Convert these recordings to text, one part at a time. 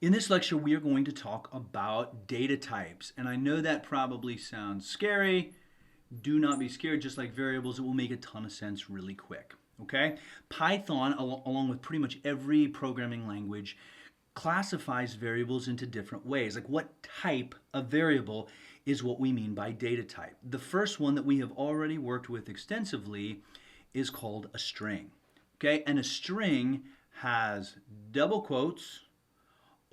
In this lecture, we are going to talk about data types. And I know that probably sounds scary. Do not be scared. Just like variables, it will make a ton of sense really quick. Okay? Python, along with pretty much every programming language, classifies variables into different ways. Like what type of variable is what we mean by data type. The first one that we have already worked with extensively is called a string. Okay? And a string has double quotes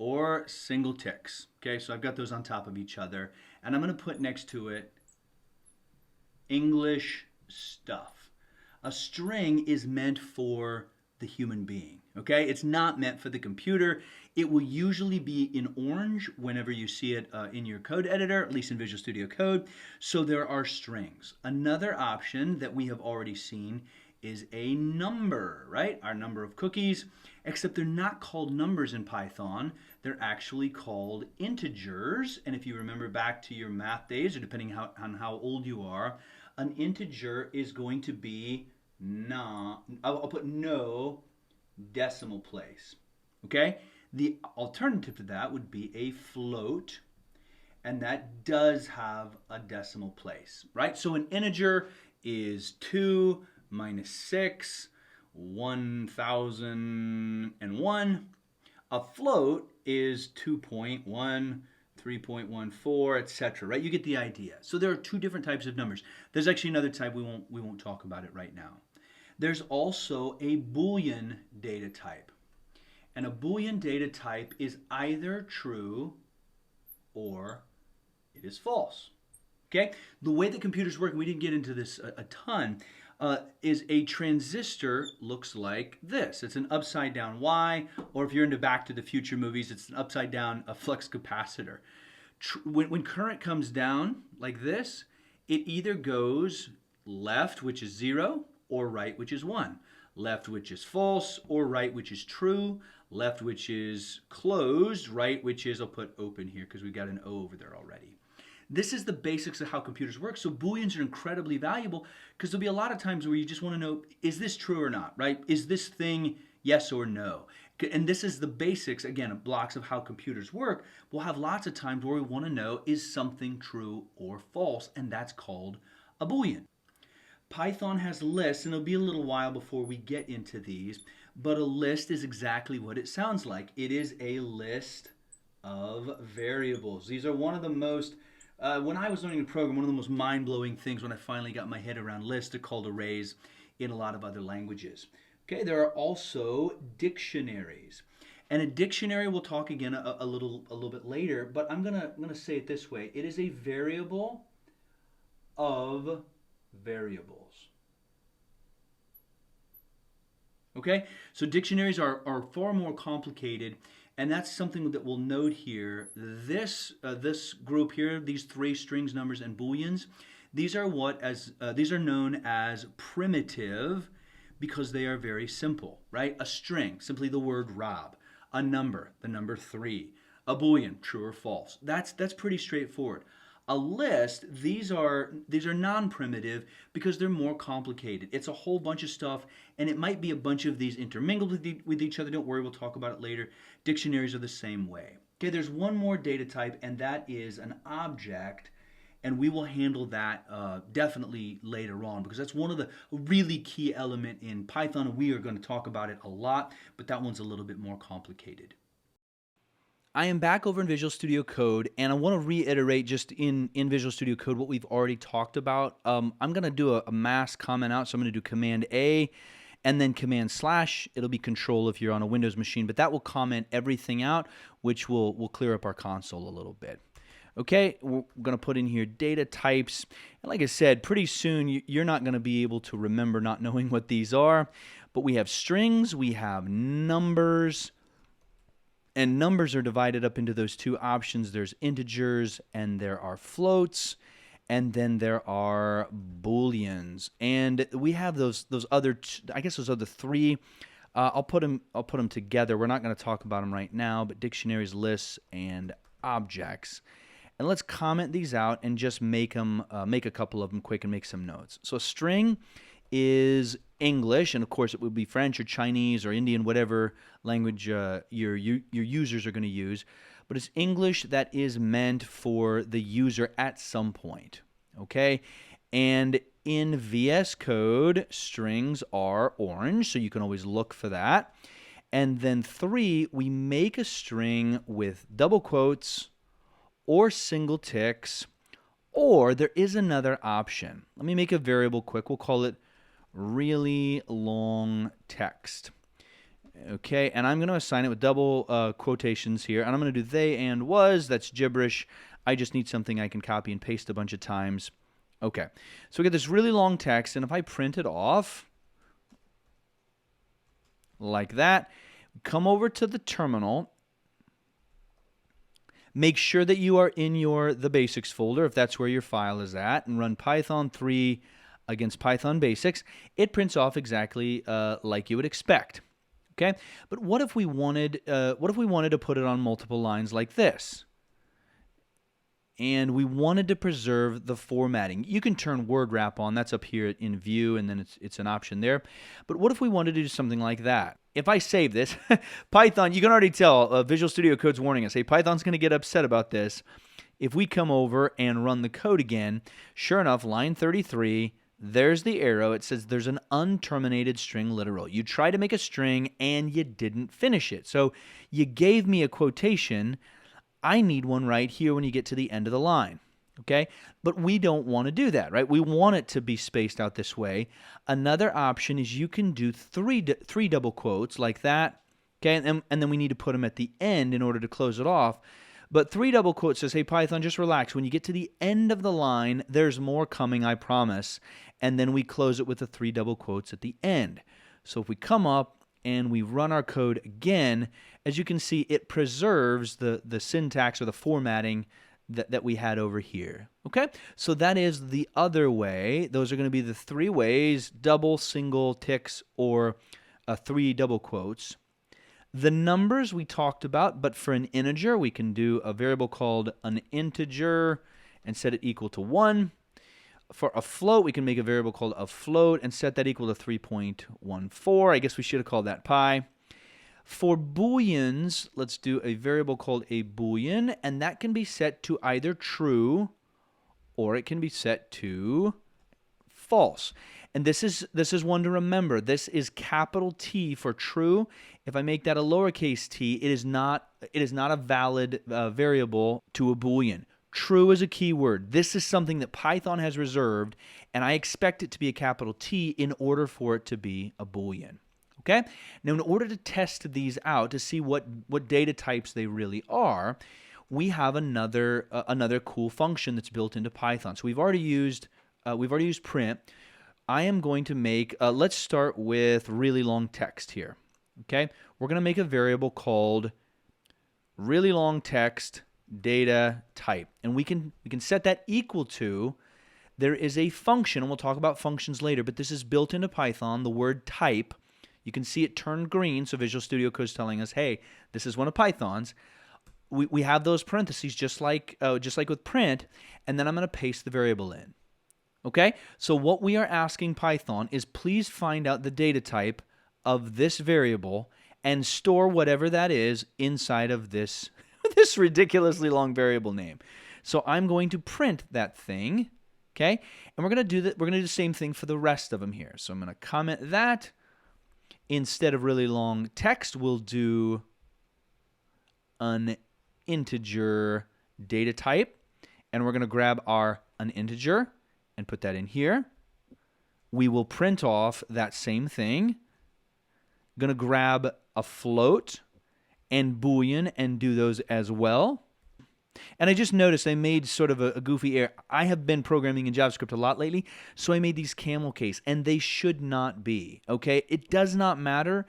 or single ticks. Okay, so I've got those on top of each other, and I'm going to put next to it English stuff. A string is meant for the human being. Okay, it's not meant for the computer. It will usually be in orange whenever you see it in your code editor, at least in Visual Studio Code. So there are strings. Another option that we have already seen is a number, right? Our number of cookies, except they're not called numbers in Python. They're actually called integers. And if you remember back to your math days, or depending on how old you are, an integer is going to be I'll put no decimal place. Okay? The alternative to that would be a float, and that does have a decimal place, right? So an integer is 2 minus 6, 1001. A float is 2.1, 3.14, etc. Right? You get the idea. So there are two different types of numbers. There's actually another type. We won't talk about it right now. There's also a Boolean data type. And a Boolean data type is either true or it is false. Okay? The way that computers work, we didn't get into this a ton, is a transistor looks like this. It's an upside down Y, or if you're into Back to the Future movies, it's an upside down flux capacitor. When current comes down like this, it either goes left, which is 0, or right, which is 1. Left, which is false, or right, which is true. Left, which is closed. Right, which is, I'll put open here because we've got an O over there already. This is the basics of how computers work. So Booleans are incredibly valuable because there'll be a lot of times where you just want to know, is this true or not, right? Is this thing yes or no? And this is the basics, again, of blocks of how computers work. We'll have lots of times where we want to know, is something true or false? And that's called a Boolean. Python has lists, and it'll be a little while before we get into these, but a list is exactly what it sounds like. It is a list of variables. These are one of the most when I was learning to program, one of the most mind-blowing things when I finally got my head around lists are called arrays in a lot of other languages. Okay, there are also dictionaries. And a dictionary, we'll talk again a little bit later, but I'm gonna say it this way. It is a variable of variables. Okay, so dictionaries are far more complicated, and that's something that we'll note here. This group here, these three strings, numbers, and booleans, these are these are known as primitive because they are very simple, right? A string, simply the word Rob. A number, the number 3. A boolean, true or false. That's pretty straightforward. A list, these are non-primitive because they're more complicated. It's a whole bunch of stuff, and it might be a bunch of these intermingled with each other. Don't worry, we'll talk about it later. Dictionaries are the same way. Okay, there's one more data type, and that is an object, and we will handle that definitely later on because that's one of the really key element in Python, and we are going to talk about it a lot, but that one's a little bit more complicated. I am back over in Visual Studio Code, and I want to reiterate just in Visual Studio Code what we've already talked about. I'm going to do a mass comment out, so I'm going to do Command A and then Command slash. It'll be Control if you're on a Windows machine, but that will comment everything out, which will clear up our console a little bit. Okay, we're going to put in here data types. And like I said, pretty soon you're not going to be able to remember not knowing what these are, but we have strings, we have numbers, and numbers are divided up into those two options. There's integers and there are floats, and then there are booleans. And we have those other, I guess those other three. I'll put them together. We're not going to talk about them right now, but dictionaries, lists, and objects. And let's comment these out and just make a couple of them quick and make some notes. So a string is English, and of course it would be French or Chinese or Indian, whatever language your users are going to use. But it's English that is meant for the user at some point, okay? And in VS Code, strings are orange, so you can always look for that. And then 3, we make a string with double quotes or single ticks, or there is another option. Let me make a variable quick. We'll call it really long text. Okay, and I'm going to assign it with double quotations here, and I'm going to do they and was. That's gibberish. I just need something I can copy and paste a bunch of times. Okay, so we get this really long text, and if I print it off like that, come over to the terminal. Make sure that you are in the basics folder, if that's where your file is at, and run Python 3 against Python basics. It prints off exactly like you would expect. Okay, but what if we wanted to put it on multiple lines like this? And we wanted to preserve the formatting. You can turn word wrap on. That's up here in view, and then it's an option there. But what if we wanted to do something like that? If I save this, Python, you can already tell, Visual Studio Code's warning us. Hey, Python's going to get upset about this. If we come over and run the code again, sure enough, line 33, there's the arrow. It says there's an unterminated string literal. You tried to make a string, and you didn't finish it. So you gave me a quotation. I need one right here when you get to the end of the line, okay? But we don't want to do that, right? We want it to be spaced out this way. Another option is you can do three double quotes like that, okay? And then we need to put them at the end in order to close it off. But 3 double quotes says, hey, Python, just relax. When you get to the end of the line, there's more coming, I promise. And then we close it with the 3 double quotes at the end. So if we come up and we run our code again, as you can see, it preserves the syntax or the formatting that we had over here. Okay? So that is the other way. Those are going to be the 3 ways: double, single, ticks, or 3 double quotes. The numbers we talked about, but for an integer, we can do a variable called an integer and set it equal to 1. For a float, we can make a variable called a float and set that equal to 3.14. I guess we should have called that pi. For booleans, let's do a variable called a boolean, and that can be set to either true or it can be set to false. And this is one to remember. This is capital T for true. If I make that a lowercase t, it is not a valid variable to a boolean. True is a keyword. This is something that Python has reserved, and I expect it to be a capital T in order for it to be a boolean. Okay? Now, in order to test these out to see what data types they really are, we have another cool function that's built into Python. So we've already used print. I am going to make, let's start with really long text here. Okay? We're going to make a variable called really long text data type. And we can set that equal to, there is a function, and we'll talk about functions later, but this is built into Python, the word type. You can see it turned green, so Visual Studio Code is telling us, hey, this is one of Python's. We have those parentheses just like with print, and then I'm going to paste the variable in. Okay? So what we are asking Python is please find out the data type of this variable and store whatever that is inside of this ridiculously long variable name. So I'm going to print that thing, okay? And we're going to do that. We're going to do the same thing for the rest of them here. So I'm going to comment that. Instead of really long text, we'll do an integer data type, and we're going to grab an integer and put that in here. We will print off that same thing. Going to grab a float and boolean and do those as well. And I just noticed I made sort of a goofy error. I have been programming in JavaScript a lot lately, so I made these camel case, and they should not be, okay? It does not matter.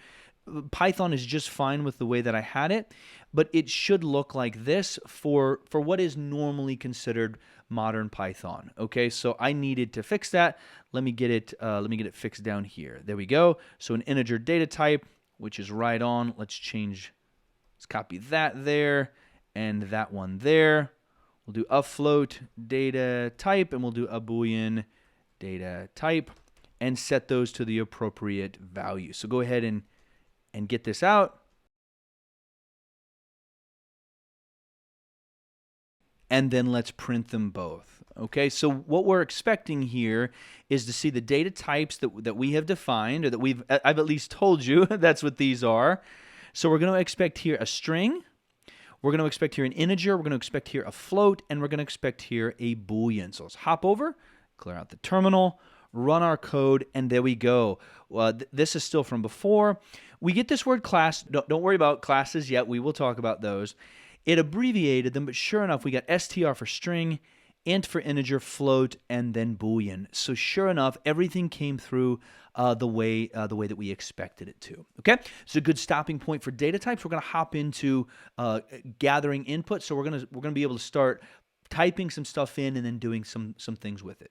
Python is just fine with the way that I had it, but it should look like this for what is normally considered modern Python, okay? So I needed to fix that. Let me get it fixed down here. There we go. So an integer data type, which is right on. Let's copy that there. And that one there. We'll do a float data type, and we'll do a boolean data type. and set those to the appropriate value. So go ahead and get this out. And then let's print them both. Okay, so what we're expecting here is to see the data types that we have defined, or that I've at least told you that's what these are. So we're going to expect here a string, we're going to expect here an integer, we're going to expect here a float, and we're going to expect here a boolean. So let's hop over, clear out the terminal, run our code, and there we go. This is still from before. We get this word class. Don't worry about classes yet. We will talk about those. It abbreviated them, but sure enough, we got str for string, int for integer, float, and then boolean. So sure enough, everything came through the way that we expected it to. Okay, so a good stopping point for data types. We're going to hop into gathering input. So we're going to be able to start typing some stuff in and then doing some things with it.